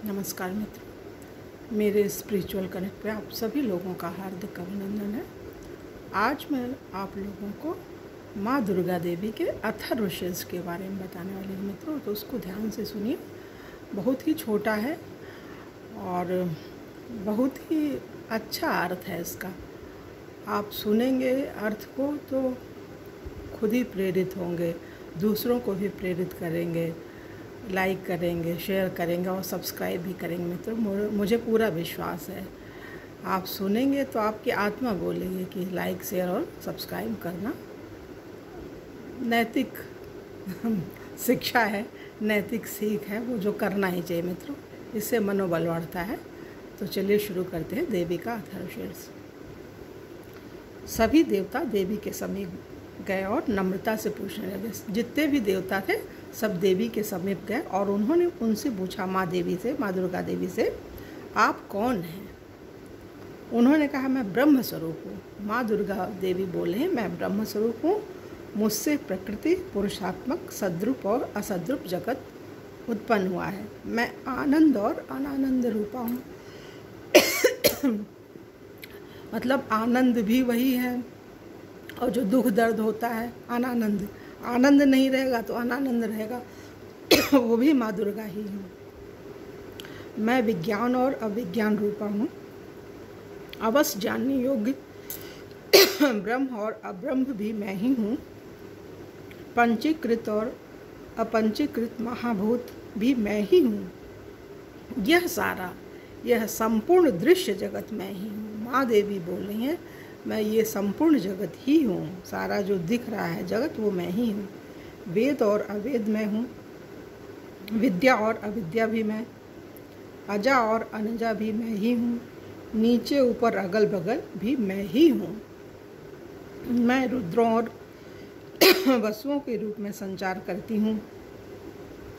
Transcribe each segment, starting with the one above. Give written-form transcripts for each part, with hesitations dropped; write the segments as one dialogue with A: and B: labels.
A: नमस्कार मित्र, मेरे spiritual connect पे आप सभी लोगों का हार्दिक अभिनंदन है। आज मैं आप लोगों को माँ दुर्गा देवी के अथर्वशीर्ष के बारे में बताने वाली हूँ मित्रों, तो उसको ध्यान से सुनिए। बहुत ही छोटा है और बहुत ही अच्छा अर्थ है इसका। आप सुनेंगे अर्थ को तो खुद ही प्रेरित होंगे, दूसरों को भी प्रेरित करेंगे, लाइक करेंगे, शेयर करेंगे और सब्सक्राइब भी करेंगे मित्रों। मुझे पूरा विश्वास है, आप सुनेंगे तो आपकी आत्मा बोलेगी कि लाइक, शेयर और सब्सक्राइब करना नैतिक शिक्षा है, नैतिक सीख है, वो जो करना ही चाहिए मित्रों। इससे मनोबल बढ़ता है। तो चलिए शुरू करते हैं देवी का अथर्वशीर्ष। सभी देवता देवी के समीप गए और नम्रता से पूछने लगे। जितने भी देवता थे सब देवी के समीप गए और उन्होंने उनसे पूछा, माँ देवी से, माँ दुर्गा देवी से, आप कौन हैं? उन्होंने कहा, मैं ब्रह्म स्वरूप हूँ। माँ दुर्गा देवी बोले हैं, मैं ब्रह्म स्वरूप हूँ। मुझसे प्रकृति, पुरुषात्मक, सद्रूप और असद्रूप जगत उत्पन्न हुआ है। मैं आनंद और अनानंद रूपा हूँ। मतलब आनंद भी वही है और जो दुख दर्द होता है अनानंद, आनंद नहीं रहेगा तो अनानंद रहेगा, वो भी माँ दुर्गा ही है। मैं विज्ञान और अविज्ञान रूपा हूँ। अवश्य जानने योग्य ब्रह्म और अब्रह्म भी मैं ही हूँ। पंचीकृत और अपंचीकृत महाभूत भी मैं ही हूँ। यह संपूर्ण दृश्य जगत मैं ही हूँ। माँ देवी बोल रही हैं, मैं ये संपूर्ण जगत ही हूँ। सारा जो दिख रहा है जगत वो मैं ही हूँ। वेद और अवेद मैं हूँ। विद्या और अविद्या भी मैं, अजा और अनजा भी मैं ही हूँ। नीचे ऊपर अगल बगल भी मैं ही हूँ। मैं रुद्रों और वसुओं के रूप में संचार करती हूँ।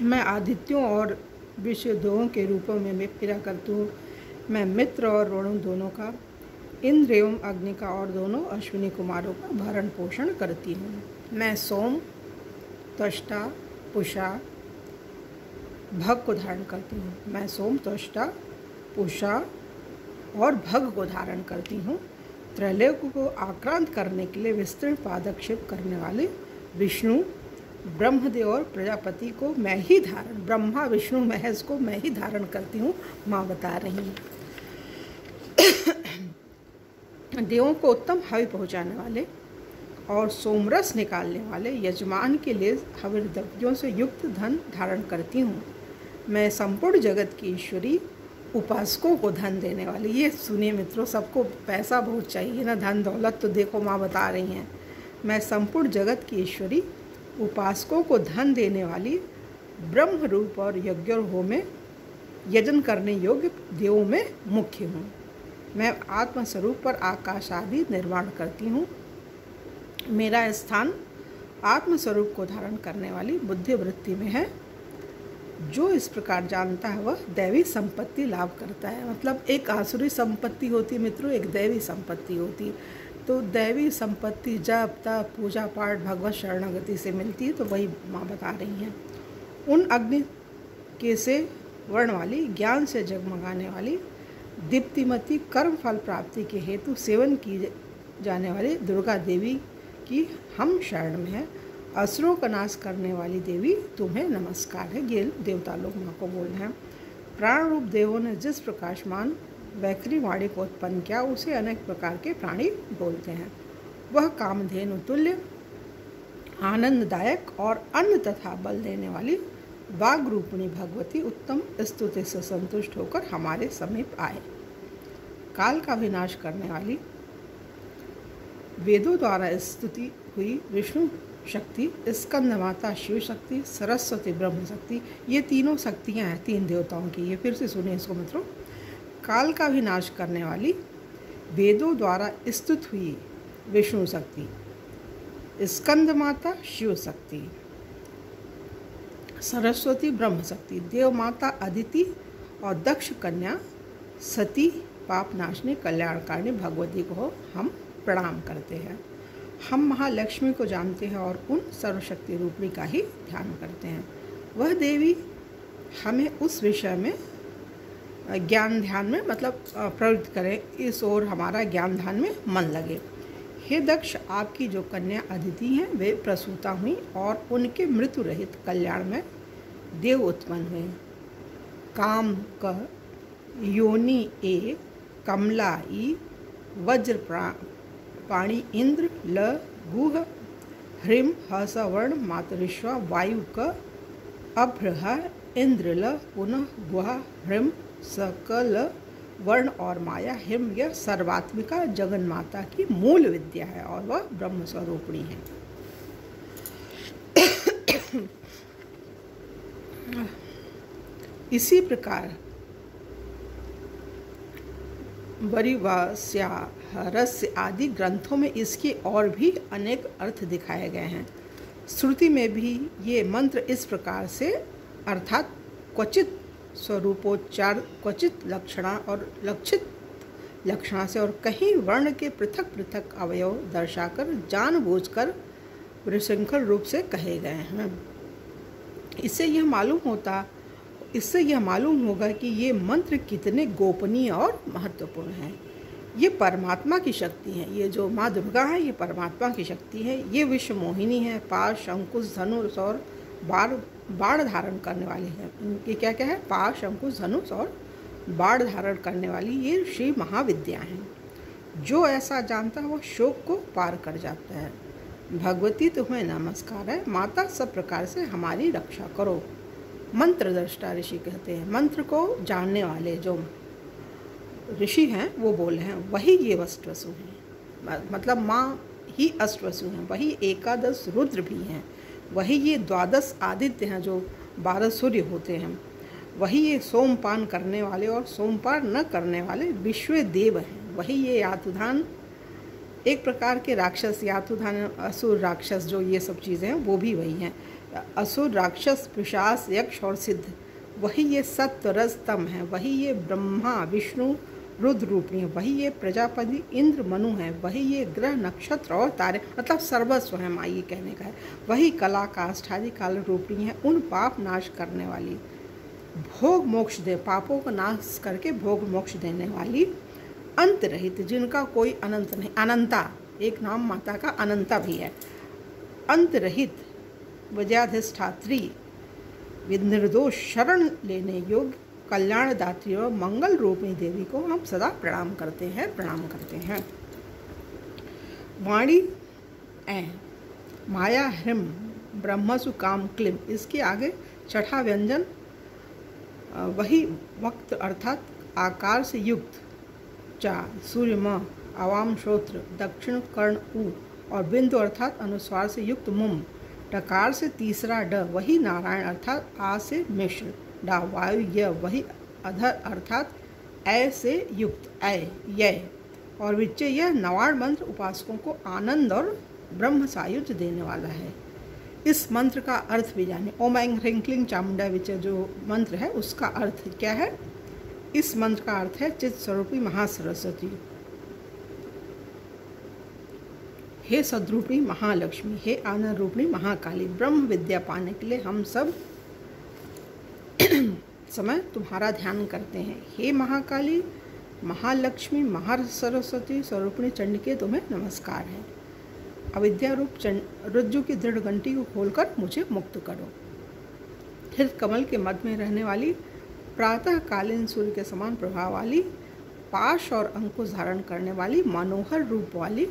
A: मैं आदित्यों और विषुदेवों के रूपों में मैं फिरा करती हूँ। मैं मित्र और वरुण दोनों का, इंद्र एवं अग्नि का और दोनों अश्विनी कुमारों का भरण पोषण करती हूँ। मैं सोम, त्वष्टा, पुषा, भग को धारण करती हूँ। मैं सोम, त्वष्टा, पुषा और भग को धारण करती हूँ। त्रैलोक को आक्रांत करने के लिए विस्तृत पादक्षेप करने वाले विष्णु, ब्रह्मदेव और प्रजापति को मैं ही धारण, ब्रह्मा विष्णु महेश को मैं ही धारण करती हूँ, माँ बता रही हैं। देवों को उत्तम हवि पहुँचाने वाले और सोमरस निकालने वाले यजमान के लिए हवन द्रव्यों से युक्त धन धारण करती हूँ। मैं संपूर्ण जगत की ईश्वरी, उपासकों को धन देने वाली। ये सुनिए मित्रों, सबको पैसा बहुत चाहिए ना, धन दौलत, तो देखो माँ बता रही हैं, मैं संपूर्ण जगत की ईश्वरी, उपासकों को धन देने वाली, ब्रह्म रूप और यज्ञों में यजन करने योग्य देवों में मुख्य हूँ। मैं आत्मस्वरूप पर आकाश आदि निर्माण करती हूँ। मेरा स्थान आत्मस्वरूप को धारण करने वाली बुद्धि वृत्ति में है। जो इस प्रकार जानता है वह दैवी संपत्ति लाभ करता है। मतलब एक आसुरी संपत्ति होती मित्रों, एक दैवी संपत्ति होती। तो दैवी संपत्ति जप तप पूजा पाठ भगवत शरणागति से मिलती है, तो वही माँ बता रही हैं। उन अग्नि के से वर्ण वाली, ज्ञान से जगमगाने वाली, दीप्तिमती, कर्म फल प्राप्ति के हेतु सेवन की जाने वाली दुर्गा देवी की हम शरण में है। असुरों का नाश करने वाली देवी तुम्हें नमस्कार है। ये देवता लोग माँ को बोल रहे हैं। प्राण रूप देवों ने जिस प्रकाशमान वैखरी वाणी को उत्पन्न किया उसे अनेक प्रकार के प्राणी बोलते हैं। वह कामधेनु तुल्य, आनंददायक और अन्न तथा बल देने वाली वाग रूपिणी भगवती उत्तम स्तुति से संतुष्ट होकर हमारे समीप आए। काल का विनाश करने वाली, वेदों द्वारा स्तुति हुई विष्णु शक्ति, स्कंद माता शिव शक्ति, सरस्वती ब्रह्म शक्ति, ये तीनों शक्तियाँ हैं तीन देवताओं की। ये फिर से सुनिए इसको मित्रों। काल का विनाश करने वाली, वेदों द्वारा स्तुत हुई विष्णु शक्ति, स्कंद माता शिव शक्ति, सरस्वती ब्रह्म शक्ति, देव माता अदिति और दक्ष कन्या सती, पाप नाशनी कल्याणकारिणी भगवती को हम प्रणाम करते हैं। हम महालक्ष्मी को जानते हैं और उन सर्वशक्ति रूपी का ही ध्यान करते हैं। वह देवी हमें उस विषय में ज्ञान ध्यान में मतलब प्रवृत्त करें, इस ओर हमारा ज्ञान ध्यान में मन लगे। हे दक्ष, आपकी जो कन्या अदिति हैं वे प्रसूता हुई और उनके मृत्यु रहित कल्याण में देव उत्पन्न हुए। काम क योनि ए कमला ई वज्र पाणी इंद्र ल गुह ह्रीम हसवर्ण मातरिश्वा वायु क अभ्रह इंद्र ल पुनः गुहा ह्रीम सकल वर्ण और माया हिम यह सर्वात्मिका जगन माता की मूल विद्या है और वह ब्रह्म स्वरूपिणी है। इसी प्रकार वरिवास्या रहस्य आदि ग्रंथों में इसके और भी अनेक अर्थ दिखाए गए हैं। श्रुति में भी ये मंत्र इस प्रकार से अर्थात क्वचित स्वरूपोच्चार, क्वचित लक्षणा और लक्षित लक्षणा से और कहीं वर्ण के पृथक पृथक अवयव दर्शाकर जानबूझकर विशृंखल रूप से कहे गए हैं। इससे यह मालूम होगा कि ये मंत्र कितने गोपनीय और महत्वपूर्ण हैं। ये परमात्मा की शक्ति है। ये जो माँ दुर्गा है ये परमात्मा की शक्ति है। ये विश्व मोहिनी है, पाश अंकुश धनुष और बाण धारण करने वाली है। ये क्या क्या है? पाश अंकुश धनुष और बाण धारण करने वाली ये श्री महाविद्या है। जो ऐसा जानता है वह शोक को पार कर जाता है। भगवती तुम्हें नमस्कार है, माता सब प्रकार से हमारी रक्षा करो। मंत्र दृष्टा ऋषि कहते हैं, मंत्र को जानने वाले जो ऋषि हैं वो बोल रहे हैं वही ये अष्टवसु हैं, मतलब माँ ही अष्टवसु हैं, वही एकादश रुद्र भी हैं, वही ये द्वादश आदित्य हैं जो 12 सूर्य होते हैं, वही ये सोमपान करने वाले और सोमपान न करने वाले विश्व देव हैं, वही ये यातुधान एक प्रकार के राक्षस, यातुधान असुर राक्षस जो ये सब चीज़ें हैं वो भी वही हैं, असुर राक्षस पिशाच यक्ष और सिद्ध, वही ये सत्व रज तम है, वही ये ब्रह्मा विष्णु रुद्र रूपिणी है, वही ये प्रजापति इंद्र मनु है, वही ये ग्रह नक्षत्र और तारे मतलब सर्वस्व है माँ, ये कहने का है, वही कला काष्ठादि काल रूपिणी है, उन पाप नाश करने वाली, भोग मोक्ष दे, पापों को नाश करके भोग मोक्ष देने वाली, अंत रहित जिनका कोई अनंत नहीं, अनंता एक नाम माता का अनंता भी है, अंत रहित विजयाधिष्ठात्री निर्दोष शरण लेने योग्य कल्याणदात्री और मंगल रूपिणी देवी को हम सदा प्रणाम करते हैं। वाणी ऐ माया ह्रीम ब्रह्मसु काम क्लिम, इसके आगे छठा व्यंजन वही वक्त अर्थात आकार से युक्त चा सूर्य म अवाम श्रोत्र दक्षिण कर्ण उ और बिंदु अर्थात अनुस्वार से युक्त मुम, टकार से तीसरा ड वही नारायण अर्थात आ से मिश्र, डा वायु य वही अधर अर्थात ऐ से युक्त ऐ य और विच्चे यह नवाण मंत्र उपासकों को आनंद और ब्रह्म सायुज्य देने वाला है। इस मंत्र का अर्थ भी जाने। ओम ऐं ह्रीं क्लीं चामुंडा विचे जो मंत्र है उसका अर्थ क्या है? इस मंत्र का अर्थ है चित्त स्वरूपी महासरस्वती, हे सद्रूपी महालक्ष्मी, हे आनंद रूपी महाकाली, ब्रह्म विद्या पाने के लिए हम सब समय तुम्हारा ध्यान करते हैं। हे महाकाली महालक्ष्मी महासरस्वती स्वरूपिणी चंडिके तुम्हें नमस्कार है। अविद्या रूप रज्जु की दृढ़ घंटी को खोलकर मुझे मुक्त करो। हृदय कमल के मध्य में रहने वाली प्रातःकालीन सूर्य के समान प्रभाव वाली, पाश और अंकुश धारण करने वाली, मनोहर रूप वाली,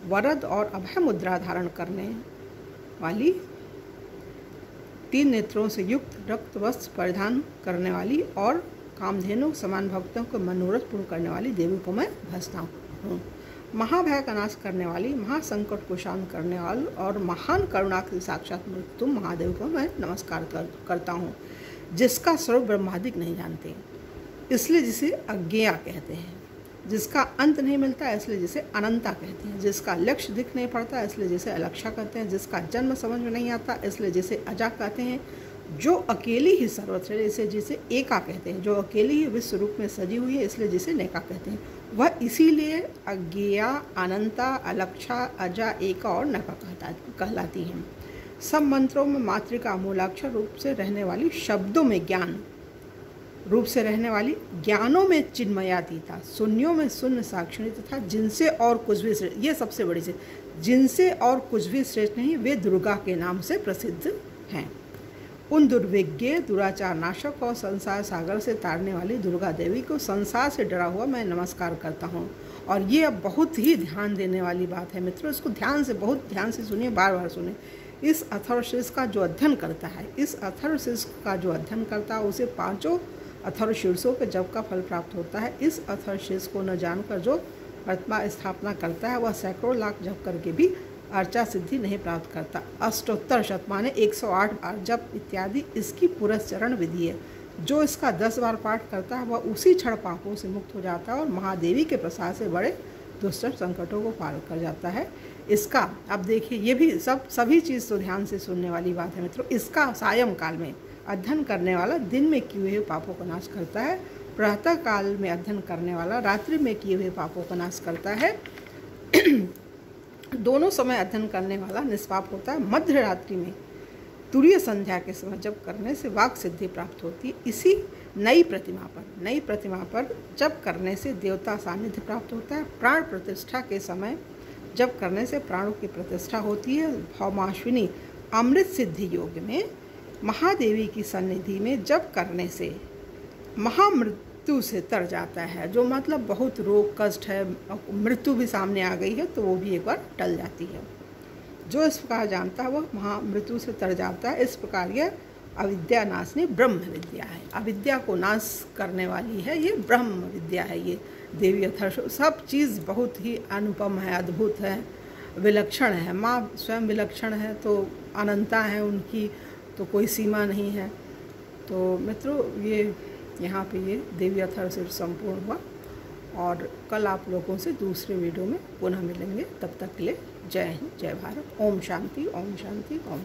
A: वरद और अभय मुद्रा धारण करने वाली, 3 नेत्रों से युक्त रक्त वस्त्र परिधान करने वाली और कामधेनु समान भक्तों को मनोरथ पूर्ण करने वाली देवी को मैं भजता हूँ। महाभय का नाश करने वाली, महासंकट को शांत करने वाली और महान करुणा की साक्षात मूर्ति तुम महादेव को मैं नमस्कार करता हूँ, जिसका स्वरूप ब्रह्मादिक नहीं जानते इसलिए जिसे अज्ञेया कहते हैं, जिसका अंत नहीं मिलता इसलिए जिसे अनंता कहते हैं, जिसका लक्ष्य दिख नहीं पड़ता इसलिए जिसे अलक्षा कहते हैं, जिसका जन्म समझ में नहीं आता इसलिए जिसे अजा कहते हैं, जो अकेली ही सर्वत्र है इसलिए जिसे एका कहते हैं, जो अकेली ही विश्व रूप में सजी हुई है इसलिए जिसे नेका कहते हैं, वह इसीलिए अज्ञेया अनंता अलक्षा अजा एका और नका कहलाती हैं। सब मंत्रों में मातृका मूलाक्षर रूप से रहने वाली शब्दों में ज्ञान रूप से रहने वाली, ज्ञानों में चिन्मयातीता, शून्यों में शून्य साक्षिणी तथा जिनसे और कुछ भी श्रेष्ठ, ये सबसे बड़ी चीज, जिनसे और कुछ भी श्रेष्ठ नहीं, वे दुर्गा के नाम से प्रसिद्ध हैं। उन दुर्विज्ञ, दुराचार नाशक और संसार सागर से तारने वाली दुर्गा देवी को संसार से डरा हुआ मैं नमस्कार करता हूँ। और ये अब बहुत ही ध्यान देने वाली बात है मित्रों, इसको ध्यान से, बहुत ध्यान से सुनिए, बार बार सुनिए। इस अथर्वशीर्ष का जो अध्ययन करता है, इस अथर्वशीर्ष का जो अध्ययन करता है, उसे 5 अथर्वशीर्षों के जप का फल प्राप्त होता है। इस अथर्वशीर्ष को न जानकर जो प्रतिमा स्थापना करता है, वह सैकड़ों लाख जप करके भी अर्चा सिद्धि नहीं प्राप्त करता। अष्टोत्तर शतमाने 108 बार जप इत्यादि इसकी पुरस्चरण विधि है। जो इसका 10 बार पाठ करता है, वह उसी क्षण पापों से मुक्त हो जाता है और महादेवी के प्रसाद से बड़े दुष्ट संकटों को पार कर जाता है। इसका अब देखिए, ये भी सभी चीज़ तो ध्यान से सुनने वाली बात है मित्रों। इसका सायं काल में अध्ययन करने वाला दिन में किए हुए पापों का नाश करता है, प्रातः काल में अध्ययन करने वाला रात्रि में किए हुए पापों का नाश करता है, दोनों समय अध्ययन करने वाला निष्पाप होता है। मध्य रात्रि में तुरीय संध्या के समय जप करने से वाक सिद्धि प्राप्त होती है। इसी नई प्रतिमा पर जप करने से देवता सानिध्य प्राप्त होता है। प्राण प्रतिष्ठा के समय जप करने से प्राणों की प्रतिष्ठा होती है। भौमाश्विनी अमृत सिद्धि योग में महादेवी की सन्निधि में जप करने से महामृत्यु से तर जाता है। जो मतलब बहुत रोग कष्ट है, मृत्यु भी सामने आ गई है, तो वो भी एक बार टल जाती है। जो इस प्रकार जानता है वह महामृत्यु से तर जाता है। इस प्रकार यह अविद्या नाशनी ब्रह्म विद्या है। अविद्या को नाश करने वाली है, ये ब्रह्म विद्या है। ये देवी अथर्व सब चीज़ बहुत ही अनुपम है, अद्भुत है, विलक्षण है। माँ स्वयं विलक्षण है, तो अनंता है उनकी, तो कोई सीमा नहीं है। तो मित्रों, ये यहाँ पे ये देवी अथर्व से संपूर्ण हुआ और कल आप लोगों से दूसरे वीडियो में पुनः मिलेंगे। तब तक के लिए जय हिंद, जय भारत, ओम शांति, ओम शांति, ओम।